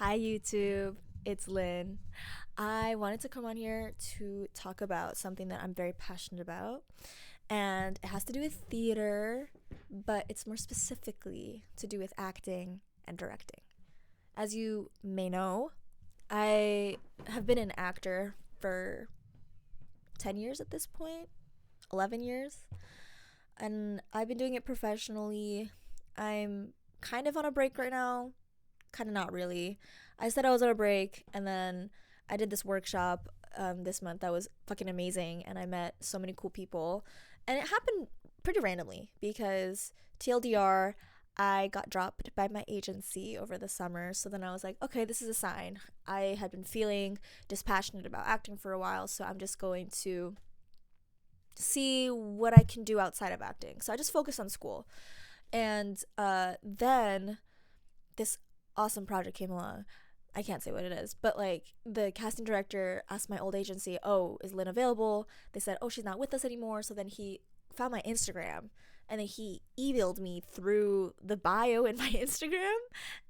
Hi, YouTube. It's Lynn. I wanted to come on here to talk about something that I'm very passionate about, and it has to do with theater, but it's more specifically to do with acting and directing. As you may know, I have been an actor for 10 years at this point, 11 years, and I've been doing it professionally. I'm kind of on a break right now, kind of not really. I said I was on a break, and then I did this workshop this month that was fucking amazing, and I met so many cool people. And it happened pretty randomly because TLDR, I got dropped by my agency over the summer. So then I was like, okay, this is a sign. I had been feeling dispassionate about acting for a while, so I'm just going to see what I can do outside of acting. So I just focused on school. And then this awesome project came along. I can't say what it is, but like the casting director asked my old agency, "Oh, is Lynn available?" They said, "Oh, she's not with us anymore." So then he found my Instagram and then he emailed me through the bio in my Instagram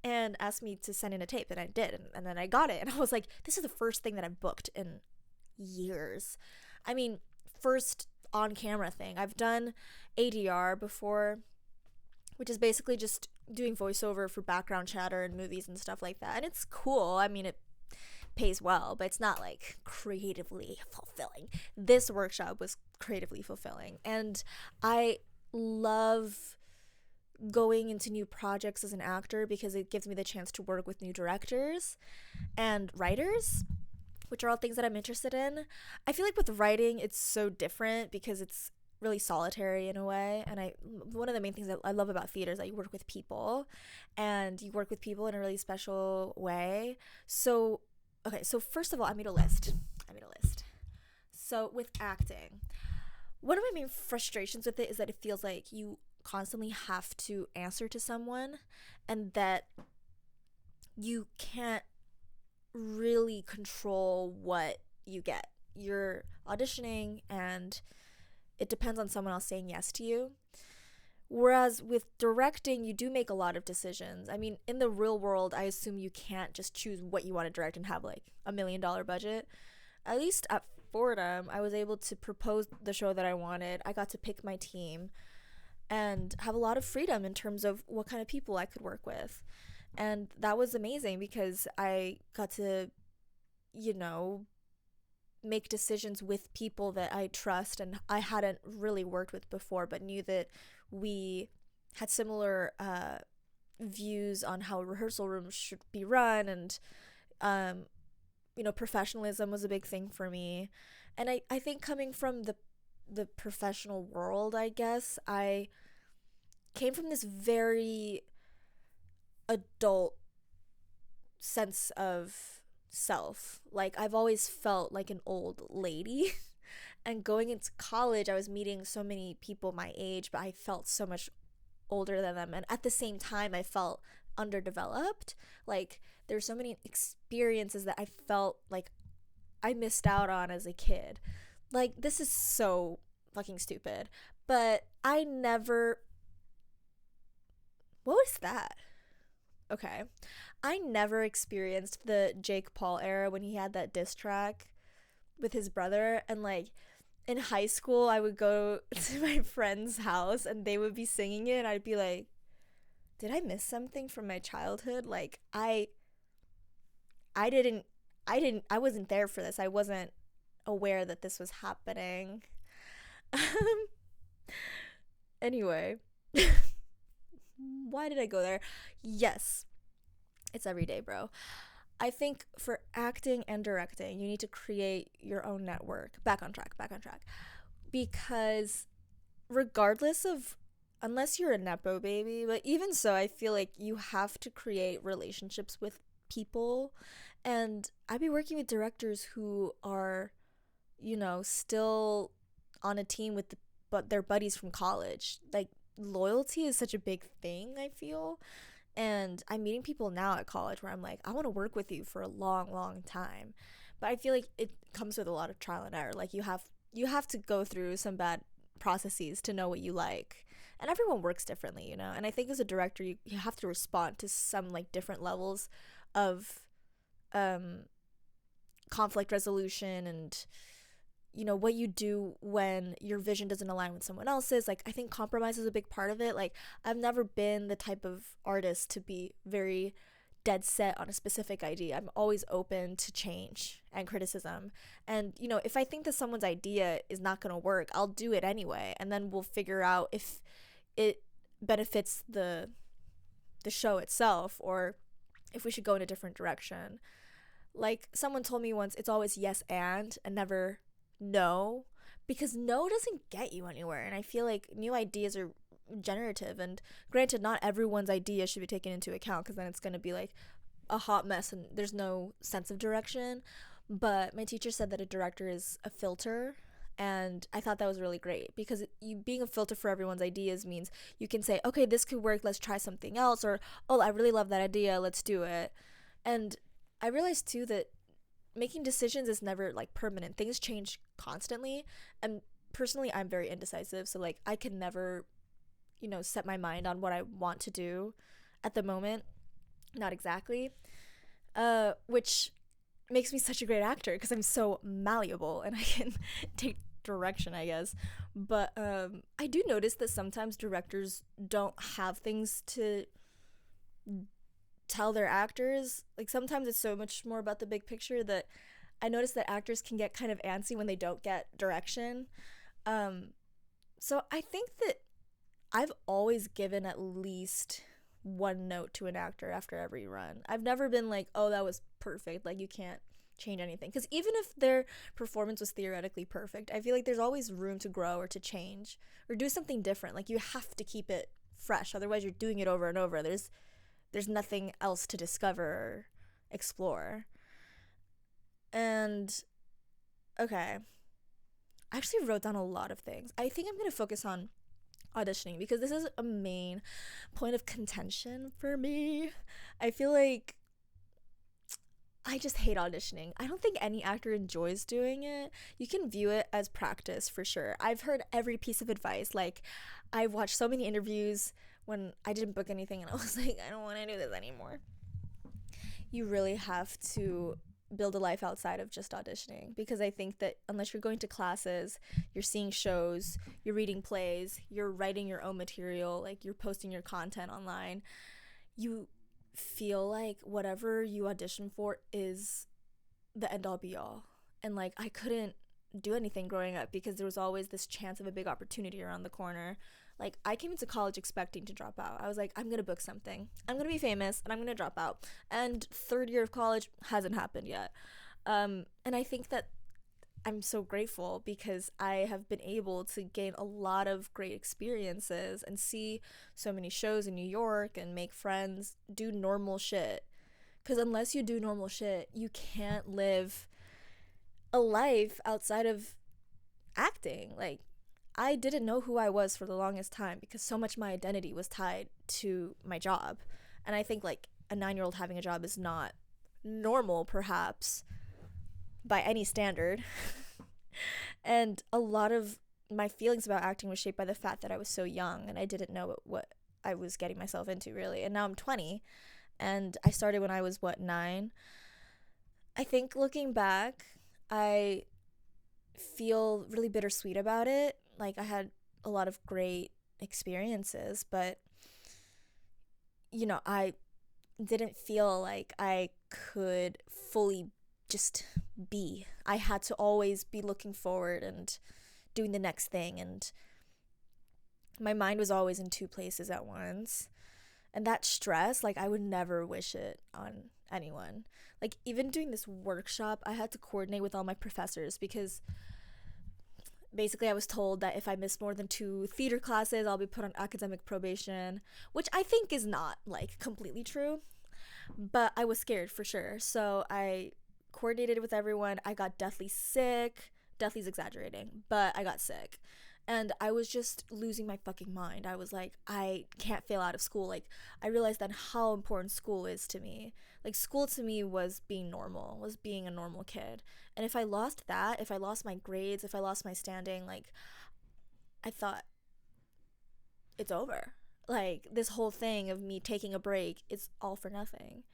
and asked me to send in a tape, and I did, and then I got it, and I was like, "This is the first thing that I've booked in years." I mean, first on camera thing. I've done ADR before, which is basically just doing voiceover for background chatter in movies and stuff like that. And it's cool. I mean, it pays well, but it's not like creatively fulfilling. This workshop was creatively fulfilling. And I love going into new projects as an actor because it gives me the chance to work with new directors and writers, which are all things that I'm interested in. I feel like with writing, it's so different because it's really solitary in a way, and I one of the main things that I love about theater is that you work with people, and you work with people in a really special way. So okay, so first of all, I made a list. So with acting, one of my main frustrations with it is that it feels like you constantly have to answer to someone, and that you can't really control what you get. You're auditioning, and it depends on someone else saying yes to you. Whereas with directing, you do make a lot of decisions. I mean, in the real world, I assume you can't just choose what you want to direct and have like $1 million budget. At least at Fordham, I was able to propose the show that I wanted. I got to pick my team and have a lot of freedom in terms of what kind of people I could work with. And that was amazing because I got to, you know, make decisions with people that I trust and I hadn't really worked with before, but knew that we had similar views on how rehearsal rooms should be run. And professionalism was a big thing for me. And I think coming from the professional world, I guess I came from this very adult sense of self. Like, I've always felt like an old lady. And going into college, I was meeting so many people my age, but I felt so much older than them. And at the same time, I felt underdeveloped. Like, there's so many experiences that I felt like I missed out on as a kid. Like, this is so fucking stupid. But I never. What was that? Okay. I never experienced the Jake Paul era when he had that diss track with his brother. And like in high school, I would go to my friend's house and they would be singing it, and I'd be like, did I miss something from my childhood? Like I didn't I wasn't there for this. I wasn't aware that this was happening. Anyway, why did I go there? Yes, it's every day, bro. I think for acting and directing, you need to create your own network. Back on track. Because regardless of, unless you're a Nepo baby, but even so, I feel like you have to create relationships with people. And I'd be working with directors who are, still on a team with but their buddies from college. Like, loyalty is such a big thing, I feel. And I'm meeting people now at college where I'm like, I want to work with you for a long, long time. But I feel like it comes with a lot of trial and error. Like, you have to go through some bad processes to know what you like. And everyone works differently. And I think as a director, you have to respond to some like different levels of um conflict resolution and what you do when your vision doesn't align with someone else's. Like, I think compromise is a big part of it. Like, I've never been the type of artist to be very dead set on a specific idea. I'm always open to change and criticism. And if I think that someone's idea is not going to work, I'll do it anyway, and then we'll figure out if it benefits the show itself, or if we should go in a different direction. Like, someone told me once, it's always yes and never no, because no doesn't get you anywhere. And I feel like new ideas are generative, and granted, not everyone's idea should be taken into account, because then it's going to be like a hot mess and there's no sense of direction. But my teacher said that a director is a filter, and I thought that was really great, because you being a filter for everyone's ideas means you can say, okay, this could work, let's try something else, or, oh, I really love that idea, let's do it. And I realized too that making decisions is never like permanent. Things change constantly, and personally I'm very indecisive, so like I can never set my mind on what I want to do at the moment. Not exactly. Which makes me such a great actor, because I'm so malleable and I can take direction, I guess. But I do notice that sometimes directors don't have things to tell their actors. Like, sometimes it's so much more about the big picture that I notice that actors can get kind of antsy when they don't get direction. So I think that I've always given at least one note to an actor after every run. I've never been like, oh, that was perfect, like you can't change anything, because even if their performance was theoretically perfect, I feel like there's always room to grow or to change or do something different. Like, you have to keep it fresh, otherwise you're doing it over and over. There's nothing else to discover or explore. And okay, I actually wrote down a lot of things. I think I'm going to focus on auditioning, because this is a main point of contention for me. I feel like I just hate auditioning. I don't think any actor enjoys doing it. You can view it as practice for sure. I've heard every piece of advice. Like, I've watched so many interviews when I didn't book anything and I was like, I don't want to do this anymore. You really have to build a life outside of just auditioning, because I think that unless you're going to classes, you're seeing shows, you're reading plays, you're writing your own material, like you're posting your content online, you feel like whatever you audition for is the end all be all. And like, I couldn't do anything growing up because there was always this chance of a big opportunity around the corner. Like, I came into college expecting to drop out. I was like, I'm gonna book something, I'm gonna be famous, and I'm gonna drop out. And third year of college hasn't happened yet. And I think that I'm so grateful, because I have been able to gain a lot of great experiences and see so many shows in New York and make friends, do normal shit. Because unless you do normal shit, you can't live a life outside of acting. Like, I didn't know who I was for the longest time, because so much of my identity was tied to my job. And I think like a 9-year-old having a job is not normal, perhaps, by any standard. And a lot of my feelings about acting was shaped by the fact that I was so young and I didn't know what I was getting myself into, really. And now I'm 20, and I started when I was 9. I think looking back, I feel really bittersweet about it. Like, I had a lot of great experiences, but I didn't feel like I could fully just be. I had to always be looking forward and doing the next thing, and my mind was always in two places at once. And that stress, like, I would never wish it on anyone. Like, even doing this workshop, I had to coordinate with all my professors, because basically I was told that if I miss more than 2 theater classes, I'll be put on academic probation, which I think is not like completely true, but I was scared for sure. So I coordinated with everyone. I got deathly sick. Deathly's exaggerating, but I got sick. And I was just losing my fucking mind. I was like, I can't fail out of school. Like, I realized then how important school is to me. Like, school to me was being normal, was being a normal kid. And if I lost that, if I lost my grades, if I lost my standing, like, I thought, it's over. Like, this whole thing of me taking a break, it's all for nothing.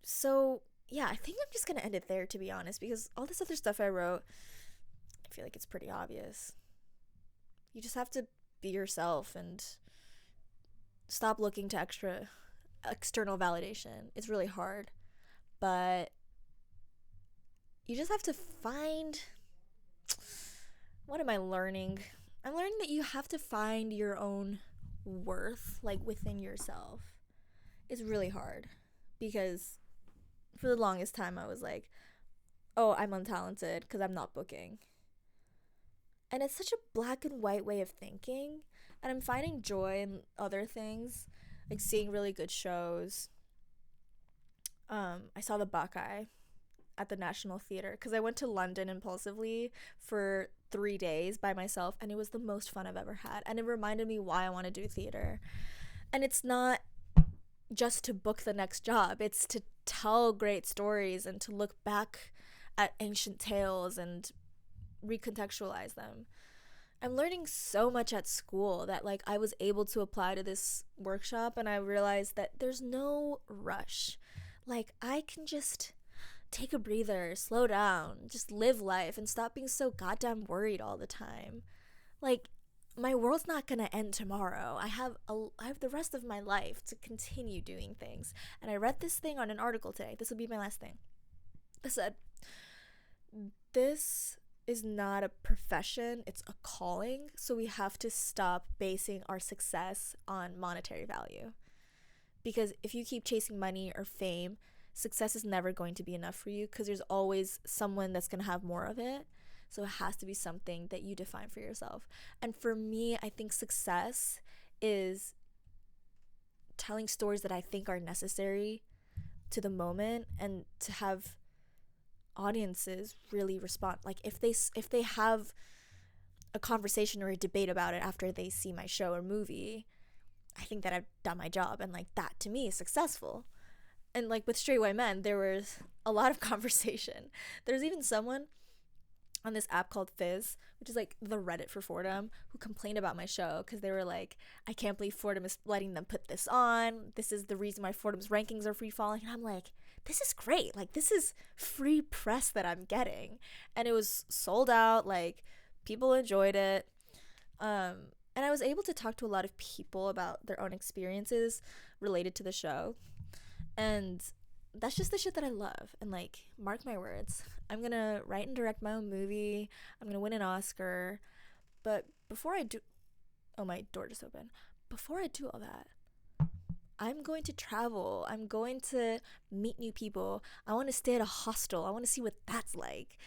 So yeah, I think I'm just gonna end it there, to be honest, because all this other stuff I wrote, I feel like it's pretty obvious. You just have to be yourself and stop looking to external validation. It's really hard, but you just have to find, what am I learning? I'm learning that you have to find your own worth, like within yourself. It's really hard because for the longest time I was like, oh, I'm untalented because I'm not booking. And it's such a black and white way of thinking. And I'm finding joy in other things, like seeing really good shows. I saw the Buckeye at the National Theatre because I went to London impulsively for 3 days by myself, and it was the most fun I've ever had. And it reminded me why I want to do theater. And it's not just to book the next job, it's to tell great stories and to look back at ancient tales and recontextualize them. I'm learning so much at school that like I was able to apply to this workshop, and I realized that there's no rush. Like I can just take a breather, slow down, just live life and stop being so goddamn worried all the time. Like my world's not going to end tomorrow. I have the rest of my life to continue doing things. And I read this thing on an article today. This will be my last thing. It said, this is not a profession, it's a calling. So we have to stop basing our success on monetary value. Because if you keep chasing money or fame, success is never going to be enough for you because there's always someone that's going to have more of it. So it has to be something that you define for yourself. And for me, I think success is telling stories that I think are necessary to the moment and to have audiences really respond. Like if they have a conversation or a debate about it after they see my show or movie, I think that I've done my job, and like that to me is successful. And like with Straight White Men, there was a lot of conversation. There's even someone on this app called Fizz, which is like the Reddit for Fordham, who complained about my show because they were like, I can't believe Fordham is letting them put this on. This is the reason why Fordham's rankings are free falling. And I'm like, this is great. Like this is free press that I'm getting. And it was sold out. Like people enjoyed it. And I was able to talk to a lot of people about their own experiences related to the show. And that's just the shit that I love. And like, mark my words, I'm gonna write and direct my own movie. I'm gonna win an Oscar. But before I do, oh, my door just opened. Before I do all that, I'm going to travel. I'm going to meet new people. I want to stay at a hostel. I want to see what that's like.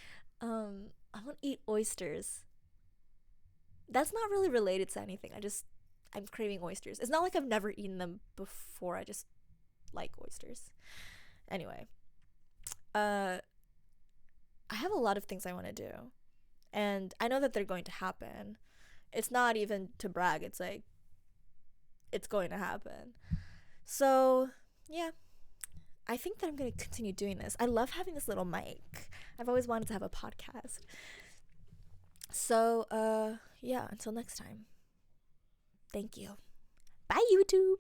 I want to eat oysters. That's not really related to anything. I'm craving oysters. It's not like I've never eaten them before. I just like oysters. Anyway, I have a lot of things I want to do, and I know that they're going to happen. It's not even to brag. It's like, it's going to happen. So, yeah, I think that I'm going to continue doing this. I love having this little mic. I've always wanted to have a podcast. So, yeah, until next time. Thank you. Bye, YouTube.